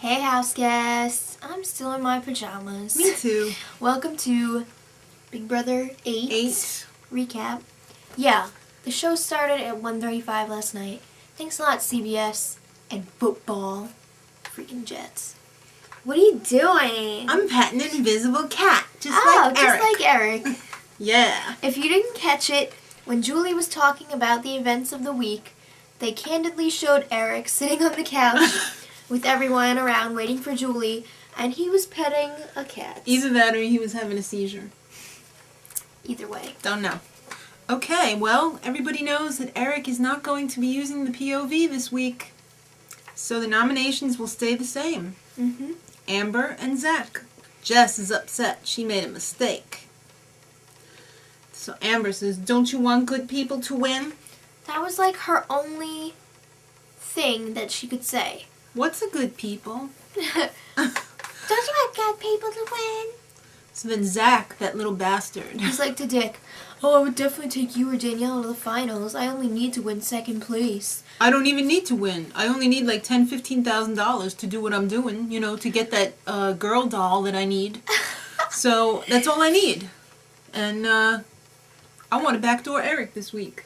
Hey house guests, I'm still in my pajamas. Me too. Welcome to Big Brother 8 recap. Yeah, the show started at 1:35 last night. Thanks a lot CBS and football. Freaking Jets. What are you doing? I'm petting an invisible cat, just like Eric. Just like Eric. Yeah. If you didn't catch it, when Julie was talking about the events of the week, they candidly showed Eric sitting on the couch with everyone around waiting for Julie, and he was petting a cat. Either that or he was having a seizure. Either way. Don't know. Okay, well, everybody knows that Eric is not going to be using the POV this week. So the nominations will stay the same. Mm-hmm. Amber and Zack. Jess is upset. She made a mistake. So Amber says, don't you want good people to win? That was like her only thing that she could say. What's a good people? Don't you want good people to win? So then Zack, that little bastard. He's like to Dick, oh, I would definitely take you or Danielle to the finals. I only need to win second place. I don't even need to win. I only need like $10,000, $15,000 to do what I'm doing, you know, to get that girl doll that I need. So that's all I need. And I want to backdoor Eric this week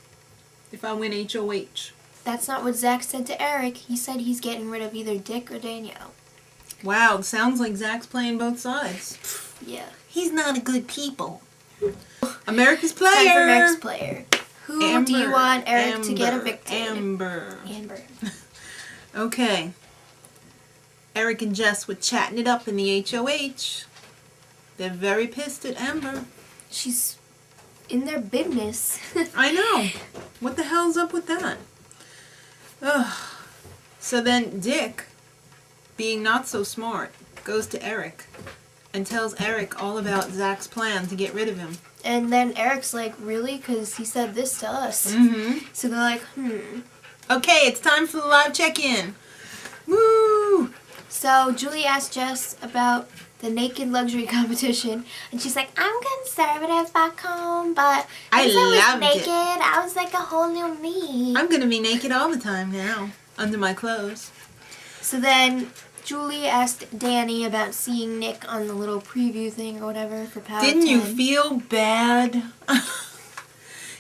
if I win HOH. That's not what Zack said to Eric. He said he's getting rid of either Dick or Danielle. Wow, sounds like Zack's playing both sides. Yeah. He's not a good people. America's player. Time for America's player. Who do you want Eric to get evicted? Amber. Okay. Eric and Jess were chatting it up in the HOH. They're very pissed at Amber. She's in their business. I know. What the hell's up with that? Ugh. So then Dick, being not so smart, goes to Eric and tells Eric all about Zack's plan to get rid of him. And then Eric's like, really? Because he said this to us. Mm-hmm. So they're like, Okay, it's time for the live check-in. Woo! So Julie asked Jess about the naked luxury competition, and she's like, I'm conservative back home, but I was loved naked, it. I was like a whole new me. I'm gonna be naked all the time now, under my clothes. So then Julie asked Danny about seeing Nick on the little preview thing or whatever for Power Didn't 10. you feel bad?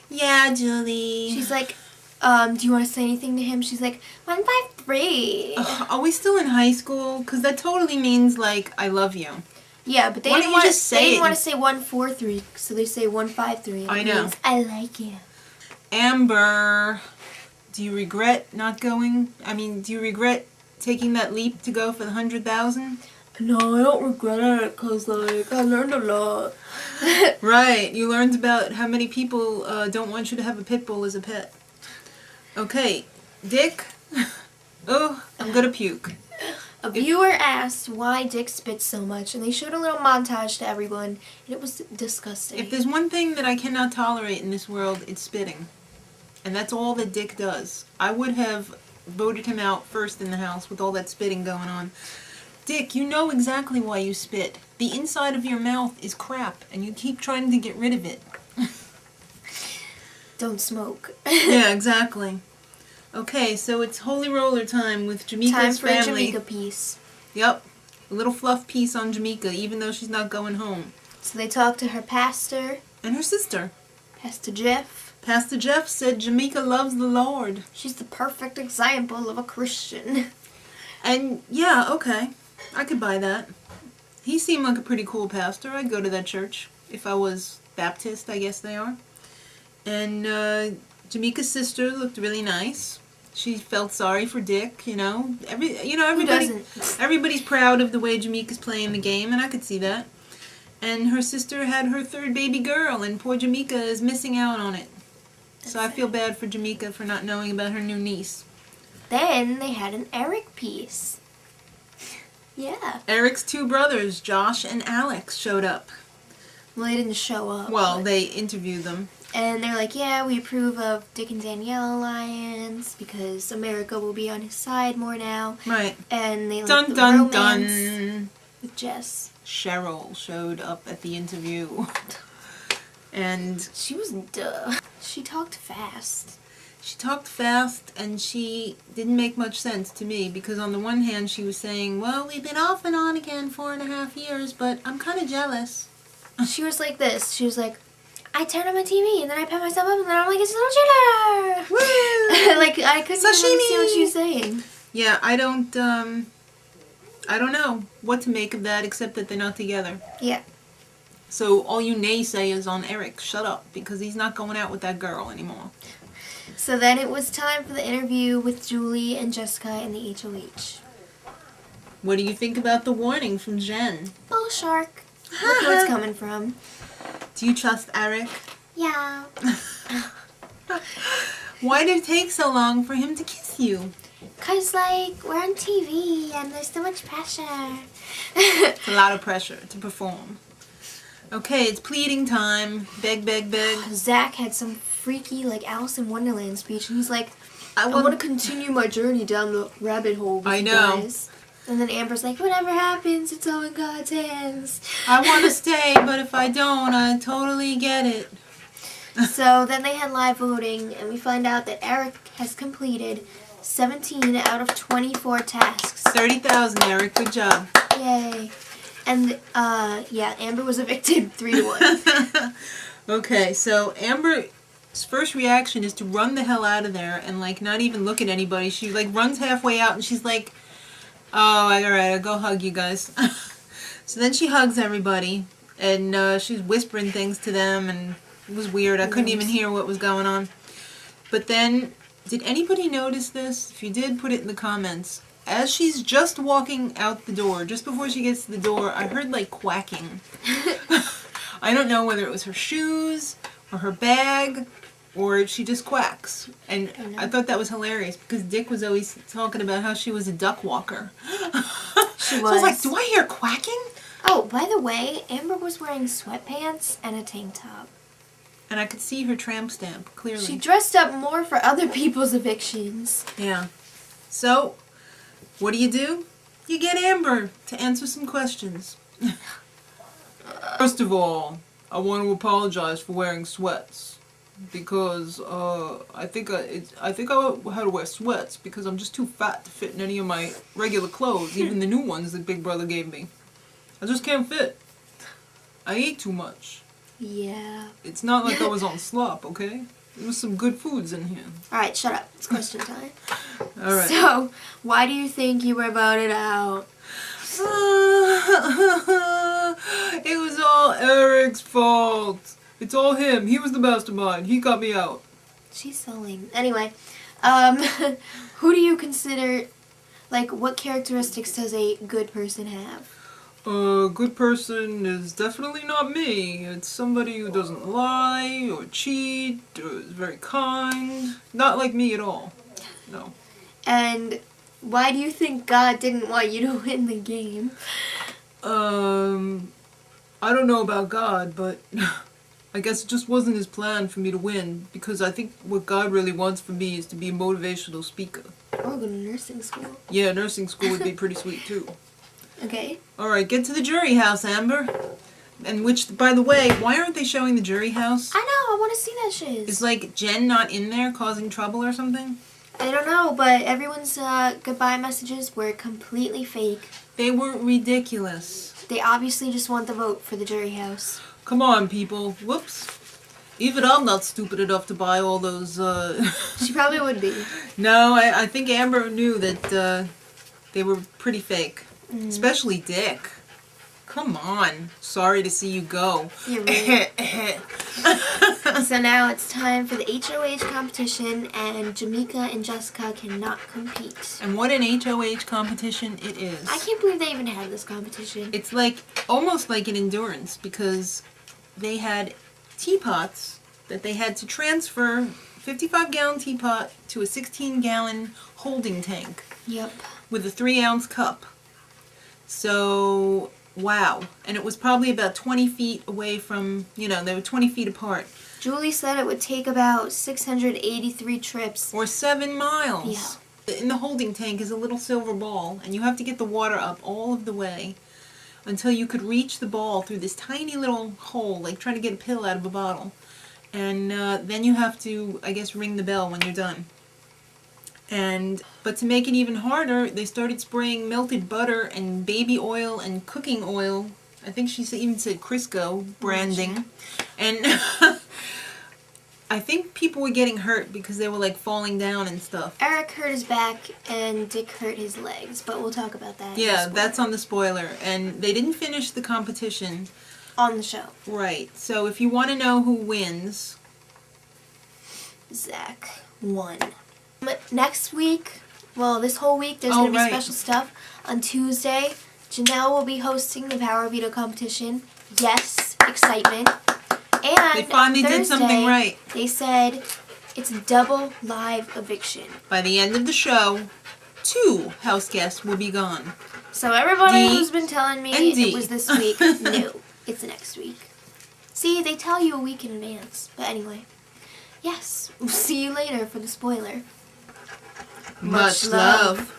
Yeah, Julie. She's like, do you want to say anything to him? She's like, 153. Are we still in high school? Because that totally means, like, I love you. Yeah, but they Why didn't don't you want just say it? to say 143, so they say 153. I know. Means, I like you. Amber, do you regret not going? I mean, do you regret taking that leap to go for the 100,000? No, I don't regret it, because, like, I learned a lot. Right, you learned about how many people don't want you to have a pit bull as a pet. Okay, Dick. Oh, I'm gonna puke. A viewer asked why Dick spits so much, and they showed a little montage to everyone, and it was disgusting. If there's one thing that I cannot tolerate in this world, it's spitting. And that's all that Dick does. I would have voted him out first in the house with all that spitting going on. Dick, you know exactly why you spit. The inside of your mouth is crap, and you keep trying to get rid of it. Don't smoke. Yeah, exactly. Okay, so it's Holy Roller time with Jameka's family. Time for a Jameka piece. Yep. A little fluff piece on Jameka, even though she's not going home. So they talked to her pastor. And her sister. Pastor Jeff. Pastor Jeff said Jameka loves the Lord. She's the perfect example of a Christian. And, yeah, okay. I could buy that. He seemed like a pretty cool pastor. I'd go to that church. If I was Baptist, I guess they are. And Jameka's sister looked really nice. She felt sorry for Dick, you know. Everybody's proud of the way Jameka's playing the game, and I could see that. And her sister had her third baby girl, and poor Jameka is missing out on it. So I feel bad for Jameka for not knowing about her new niece. Then they had an Eric piece. Yeah. Eric's two brothers, Josh and Alex, showed up. Well, they didn't show up. Well, they interviewed them. And they're like, yeah, we approve of Dick and Danielle alliance because America will be on his side more now. Right. And they like dun, the dun, romance dun. with Jess. Cheryl showed up at the interview. And she was duh. She talked fast. She talked fast, and she didn't make much sense to me, because on the one hand she was saying, well, we've been off and on again 4.5 years, but I'm kind of jealous. She was like this. She was like, I turn on my TV, and then I pat myself up, and then I'm like, it's a little cheerleader! Woo! Like, I couldn't even understand what she was saying. Yeah, I don't know what to make of that, except that they're not together. Yeah. So all you naysayers on Eric, shut up, because he's not going out with that girl anymore. So then it was time for the interview with Julie and Jessica in the HOH. What do you think about the warning from Jen? Bull shark. Look where it's coming from. Do you trust Eric? Yeah. Why did it take so long for him to kiss you? 'Cause, like, we're on TV and there's so much pressure. It's a lot of pressure to perform. Okay, it's pleading time. Beg, beg, beg. Zack had some freaky, like, Alice in Wonderland speech, and he's like, I want want to continue my journey down the rabbit hole with I know. you guys. And then Amber's like, whatever happens, it's all in God's hands. I want to stay, but if I don't, I totally get it. So then they had live voting, and we find out that Eric has completed 17 out of 24 tasks. 30,000, Eric. Good job. Yay. And, yeah, Amber was evicted 3-1. Okay, so Amber's first reaction is to run the hell out of there and, like, not even look at anybody. She, like, runs halfway out and she's like, oh, alright, I'll go hug you guys. So then she hugs everybody and she's whispering things to them, and it was weird. I couldn't even hear what was going on. But then, did anybody notice this? If you did, put it in the comments. As she's just walking out the door, just before she gets to the door, I heard, like, quacking. I don't know whether it was her shoes or her bag or she just quacks. And I thought that was hilarious because Dick was always talking about how she was a duck walker. She was. So I was like, do I hear quacking? Oh, by the way, Amber was wearing sweatpants and a tank top. And I could see her tramp stamp, clearly. She dressed up more for other people's evictions. Yeah. So, what do? You get Amber to answer some questions. First of all, I want to apologize for wearing sweats. Because I think I had to wear sweats because I'm just too fat to fit in any of my regular clothes, even the new ones that Big Brother gave me. I just can't fit. I eat too much. Yeah. It's not like I was on slop, okay? There was some good foods in here. Alright, shut up. It's question time. Alright. So, why do you think you were voted out? It was all Eric's fault. It's all him. He was the mastermind. He got me out. She's so lame. Anyway, who do you consider, like, what characteristics does a good person have? A good person is definitely not me. It's somebody who doesn't lie or cheat or is very kind. Not like me at all. No. And why do you think God didn't want you to win the game? I don't know about God, but I guess it just wasn't his plan for me to win, because I think what God really wants for me is to be a motivational speaker. Or go to nursing school. Yeah, nursing school would be pretty sweet too. Okay. Alright, get to the jury house, Amber. And which, by the way, why aren't they showing the jury house? I know, I want to see that shit. Is, like, Jen not in there causing trouble or something? I don't know, but everyone's goodbye messages were completely fake. They were ridiculous. They obviously just want the vote for the jury house. Come on, people. Whoops. Even I'm not stupid enough to buy all those, She probably would be. No, I think Amber knew that, they were pretty fake. Especially Dick. Come on. Sorry to see you go. You're right. So now it's time for the HOH competition, and Jameka and Jessica cannot compete. And what an HOH competition it is. I can't believe they even had this competition. It's like, almost like an endurance, because they had teapots that they had to transfer, 55-gallon teapot to a 16-gallon holding tank. Yep. With a 3-ounce cup. So, wow. And it was probably about 20 feet away from, they were 20 feet apart. Julie said it would take about 683 trips. Or 7 miles. Yeah. In the holding tank is a little silver ball, and you have to get the water up all of the way until you could reach the ball through this tiny little hole, like trying to get a pill out of a bottle. And then you have to, I guess, ring the bell when you're done. But to make it even harder, they started spraying melted butter and baby oil and cooking oil. I think she even said Crisco branding. And I think people were getting hurt because they were like falling down and stuff. Eric hurt his back and Dick hurt his legs, but we'll talk about that. Yeah, that's on the spoiler. And they didn't finish the competition. On the show. Right. So if you want to know who wins... Zack won. Next week, well, this whole week, there's going to be special stuff. On Tuesday, Janelle will be hosting the Power Veto competition. Yes, excitement. And they finally Thursday, did something right. They said it's a double live eviction. By the end of the show, 2 house guests will be gone. So everybody who's been telling me it was this week, no, it's next week. See, they tell you a week in advance. But anyway, yes, we'll see you later for the spoiler. Much love.